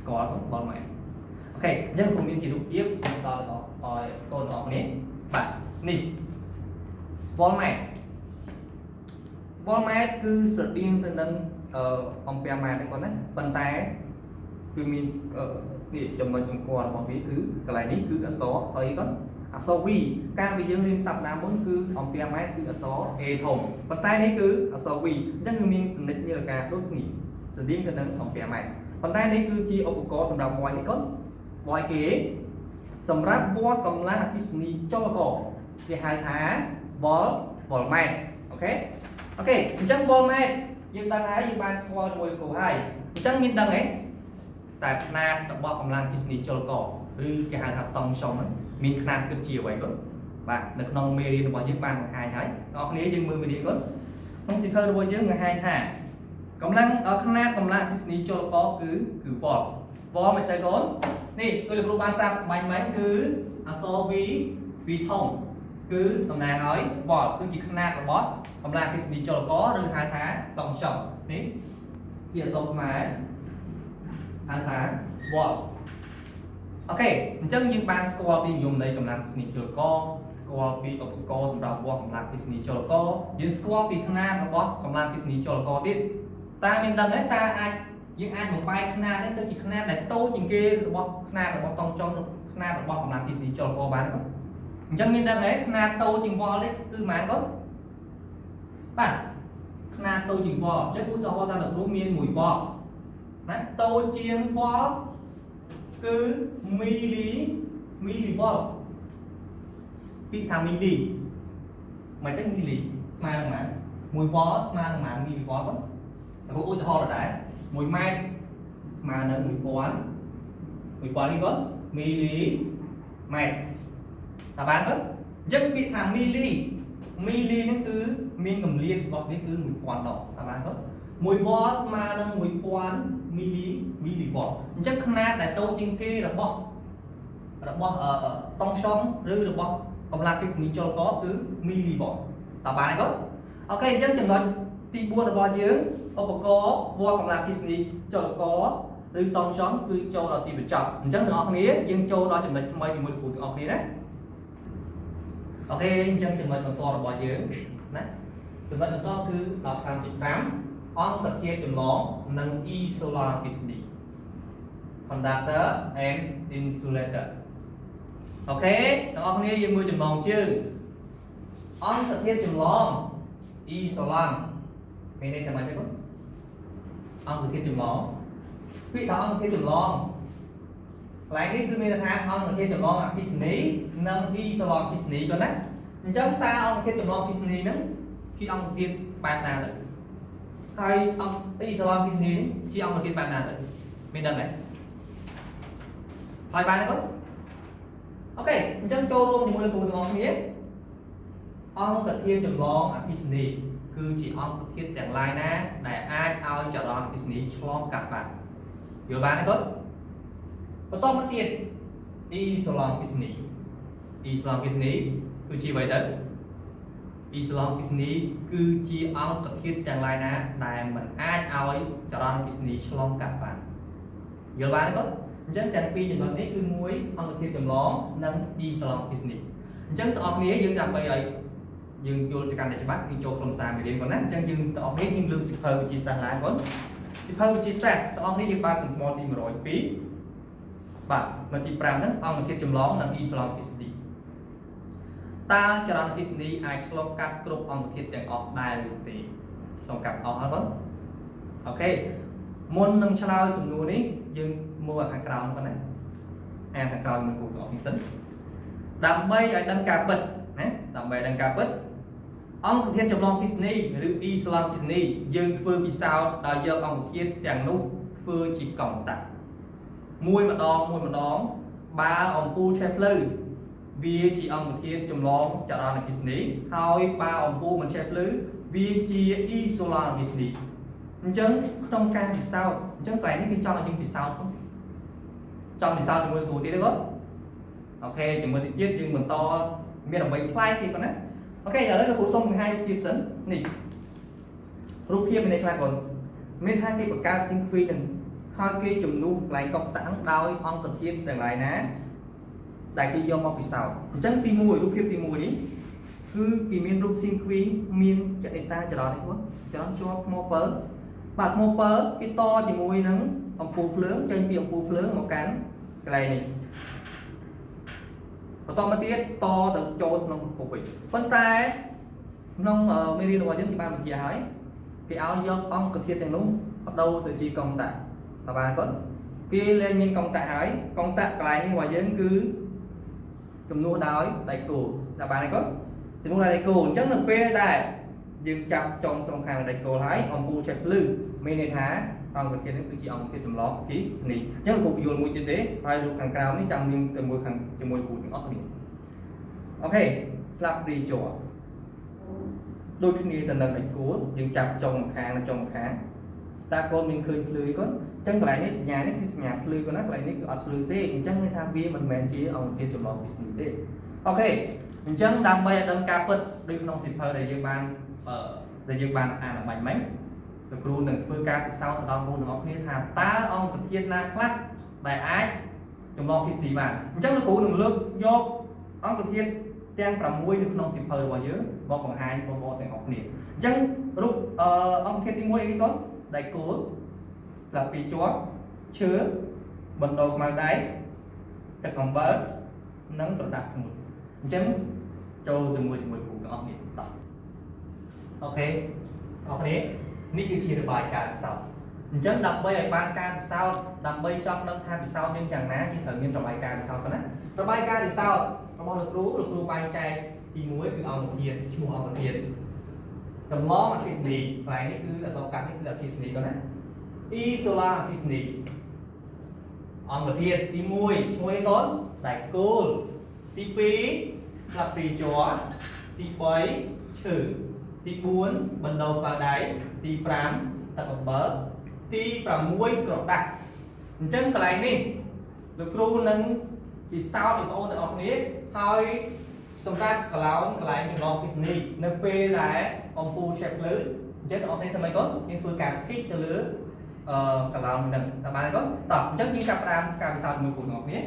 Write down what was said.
score បលម៉ែអូខេអញ្ចឹងខ្ញុំមានជារូបភាពដល់ឲ្យកូនអរគ្នាបាទនេះវ៉លម៉ែគឺស្រដៀងទៅនឹងអំពែម៉ែត្រហ្នឹងប៉ុន្តែគឺមាននេះចំណុចសម្គាល់របស់វាគឺកន្លែងនេះគឺអក្សរស្អីគាត់អក្សរ V ការដែលយើងរៀនសប្តាហ៍មុនគឺអំពែម៉ែត្រគឺអក្សរ A ធំប៉ុន្តែនេះគឺអក្សរ V អញ្ចឹងគឺមានចំណុចនីលការដូចគ្នាស្រដៀងទៅនឹងអំពែម៉ែត្រប៉ុន្តែនេះគឺជាឧបករណ៍សម្រាប់វាយនេះគាត់វាយគេសម្រាប់វាត់កម្លាំងអគ្គិសនីចលករគេហៅថាវ៉លម៉ែត្រអូខេអញ្ចឹងវ៉លម៉ែត្រយើងដឹងហើយយើងបានស្គាល់ជាមួយគ្រូហើយអញ្ចឹងមានដឹងទេតែຂະຫນាតរបស់កម្លាំងអគ្គិសនីចលករឬគេហៅថាតង់សុំមានຂະຫນាតគិតជាអ្វីគាត់បាទនៅក្នុងមេរៀនរបស់យើងបានបង្ហាញហើយបងប្អូនយើងមើលមេរៀនគាត់ក្នុងសៀវភៅរបស់យើងបង្ហាញថាកម្លាំងຂະຫນាតកម្លាំងអគ្គិសនីចលករគឺវ៉លមិនទៅកូននេះគឺលោកគ្រូបានប្រាប់បាញ់គឺអក្សរ V ធំគឺតំណាងឲ្យវ៉លគឺជាຂະຫນាតរបស់កម្លាំងអគ្គិសនីចលករឬហៅថាតង់សុំនេះជាអក្សរខ្មែរហៅថាវ៉លអូខេអញ្ចឹងយើងបានស្គាល់ពីនិយមនៃកម្លាំងអគ្គិសនីចលករស្គាល់ពីឧបករណ៍សម្រាប់វាស់កម្លាំងអគ្គិសនីចលករយើងស្គាល់ពីຂະຫນាតរបស់កម្លាំងអគ្គិសនីចលករទៀតតើមានដឹងទេតើយើងអាចបំបែកຂະຫນាតនេះទៅជាຂະຫນាតដែលតូចជាងគេរបស់ຂະຫນាតរបស់តង់ចំຂະຫນាតរបស់កម្លាំងអគ្គិសនីចលករបានទេអញ្ចឹងមានដឹងទេຂະຫນាតតូចជាងវ៉លនេះគឺប៉ុន្មានគាត់បាទຂະຫນាតតូចជាងវ៉លអញ្ចឹងឧទាហរណ៍ថាលោកគ្រូមាន1វ៉លណាតូចជាងវ៉លគឺមីលីវ៉លពីថាមីលីមិនទៅមីលីស្មើនឹងប៉ុន្មាន1វ៉លស្មើនឹងប៉ុន្មានមីលីវ៉លបងគ្រូឧទាហរណ៍ដែរ1ម៉ែត្រស្មើនឹង1000នេះគាត់មីលីម៉ែត្រតើបានទេអញ្ចឹងពាក្យថាមីលីហ្នឹងគឺមានកម្រិតរបស់វាគឺ1000ដងតើបានទេ1វ៉លស្មើនឹង1000មីលីវ៉លអញ្ចឹងຂະຫນាតដែលតូចជាងគេរបស់តង់សុំឬរបស់កម្លាំងអគ្គិសនីចលករគឺមីលីវ៉លតើបានទេគាត់អូខេអញ្ចឹងចំណុចទី4របស់យើងឧបករណ៍វាស់កម្លាំងអគ្គិសនីចលករឬតង់សុំគឺចូលដល់ទីបញ្ចប់អញ្ចឹងទាំងអស់គ្នាយើងចូលដល់ចំណុចថ្មីជាមួយគ្រូទាំងអស់គ្នាណាអូខេអញ្ចឹងចំណុចបន្តរបស់យើងណាចំណុចបន្តគឺ 15.5 អង្គធាតុចម្លងនិង isolar អគ្គិសនី conductor and insulator អូខេទាំងអស់គ្នាយើងមើលចម្លងជើងអង្គធាតុចម្លង isolar មានន័យថាម៉េចទេបងអង្គធាតុចម្លងពាក្យថាអង្គធាតុចម្លងកន្លែងនេះគឺមានន័យថាអង្គធាតុចម្លងអគ្គិសនីនិង isolar អគ្គិសនីគាត់ណាអញ្ចឹងតើអង្គធាតុចម្លងអគ្គិសនីហ្នឹងគឺអង្គធាតុបែបណាទៅហើយអង្គisolar អគ្គិសនីជាអង្គធាតុបែបណាទៅមានដឹងទេហើយបានទេបងអូខេអញ្ចឹងចូលរួមជាមួយគ្រូទាំងអស់គ្នាអង្គធាតុចម្លងអគ្គិសនីគឺជាអង្គធាតុទាំងឡាយណាដែលអាចឲ្យចរន្តអគ្គិសនីឆ្លងកាត់បានយល់បានទេគាត់បន្តមកទៀត isolar អគ្គិសនីគឺជាអ្វីទៅisolar អគ្គិសនីគឺជាអង្គធាតុទាំងឡាយណាដែលមិនអាចឲ្យចរន្តអគ្គិសនីឆ្លងកាត់បានយល់បានទេគាត់អញ្ចឹងទាំងពីរចំណុចនេះគឺមួយអង្គធាតុចម្លងនិង isolar អគ្គិសនីអញ្ចឹងទាំងអស់គ្នាយើងដើម្បីឲ្យយើងយល់ទៅកាន់តែច្បាស់គឺចូលខ្លឹមសារមេរៀនគាត់ណាអញ្ចឹងយើងទាំងអស់គ្នាយើងលើកសៀវភៅវិទ្យាសាស្ត្រឡើងគាត់សៀវភៅវិទ្យាសាស្ត្រទាំងអស់គ្នាយើងបើកទំព័រទី102បាទនៅទី5ហ្នឹងអង្គធាតុចម្លងនិង isolar អគ្គិសនីតើចរន្តអគ្គិសនីអាចឆ្លងកាត់គ្រប់អង្គធាតុទាំងអស់ដែរឬទេឆ្លងកាត់អស់ហើយបងអូខេមុននឹងឆ្លើយសំណួរនេះយើងមើលខាងក្រោមប៉ុណ្ណាអានខាងក្រោមមួយគូទាំងអស់នេះសិនដើម្បីឲ្យដឹងការពិតណាដើម្បីដឹងការពិតអង្គធាតុចម្លងអគ្គិសនីឬ isolar អគ្គិសនីយើងធ្វើពិសោធន៍ដោយយកអង្គធាតុទាំងនោះធ្វើជាកង់តាក់មួយម្ដងបើអំពូលឆេះភ្លៅវាជាអង្គធាតុចម្លងចរន្តអគ្គិសនីហើយបើអំពូលមិនឆេះភ្លឺវាជា isolar អគ្គិសនីអញ្ចឹងក្នុងការពិសោធន៍អញ្ចឹងកន្លែងនេះគឺចង់ឲ្យយើងពិសោធន៍ជាមួយគ្រូទៀតទេគាត់អូខេជាមួយទៀតយើងបន្តមានអ្វីផ្លែកទៀតប៉ុណ្ណាអូខេឥឡូវលោកគ្រូសូមបង្ហាញរូបភាពសិននេះរូបភាពមានន័យខ្លះគាត់មានថាគេបង្កើតស៊ីងខ្វីនឹង hai cái chùm nu lại cọc tảng đôi on cần thiết để lại ná đại cái do một bị sao chẳng tìm mùi lúc khi tìm mùi đi cứ kỳ miên rung sinh quý miên chạy người ta cho đó đấy quá cho nó cho mô pớ bạc mô pớ cái to thì mùi nắng ông phù lớn trên biển phù lớn một cái này và to mới tiết to từ chốt nó phục vị phân tay nông ở mê vào những cái ba mình chỉ hỏi cái áo do ông cực thiệt tiền đúng bắt đầu từ chỉ công tạ là bạn có kia lên miên công tạ hỏi công tạ lại như ngoài dân cứ cầm nua đói đại cổ là bạn này có thì lúc này đại cổ chắc là phê đại dừng chậm trong sông khang đại cổ lái ông bu chạy lư mê này thá ông cực thiệt nó cứ chỉ ông thiệt chấm ló ký nỉ chắc là cục dồn mũi trên thế hai lúc hàng cao mới chăm nhưng từ mùi hàng từ mùi củ những ốc này ok lặp đi chỗ đôi khi tận lần ảnh cố dừng chậm trong một kháng ta con mình khơi lưới có chân lại nấy nhà nấy khi nhà lưới có nát lại nấy ọt lưới tê chân này tham vi mình chỉ ông kia chụp lọt bị tê ok chân đam mê đâm ca phật đi nông xịt hơi để dương ban để dương ban là mạnh mấy được luôn đừng phương ca sau đó mua được ông kia tham ta ông thực hiện na khác bài ái chụp lọt cái gì mà chân nó cố đừng lướt vô ông thực hiện trang làm muối được nông xịt hơi vào dưới vào còn hai vào tại ngọc niệm chân lúc ông kia tìm muối cái có đại cố là bị chó chứa bần đầu mà đáy các con bớt nâng rồi đặt một chấm cho từ mùi của các ông hiện tập ok ok ní cứ chia được bài cả sau chấm đập bay ban ca sau đập bay trong nâng tham sau nhưng chẳng ná nhưng thời nhiên trong bài ca sau cái này trong bài ca thì sao nó bao được rú bay chay thì muối từ ông thiền chua ông thiền cầm mó mà Disney bài này cứ là do cả cái là Disney con này Isola Disney ông ở thiền thì mùi tốt đại cô tí pí là pí chó tí bấy chữ tí buôn bần đầu vào đáy tí pram ta còn bớt tí pram muối cột đặc chân cái này đi được ru nâng thì sao thì có được ông ấy thôi xong ra cái lại những lòng Disney nơi p là ông phu chép lưới chết ông ấy thay có nhưng phương càng thích từ lứa cả lòng mình đừng là bạn có tập chất những cặp ram càng sao mình cùng ngọc nhé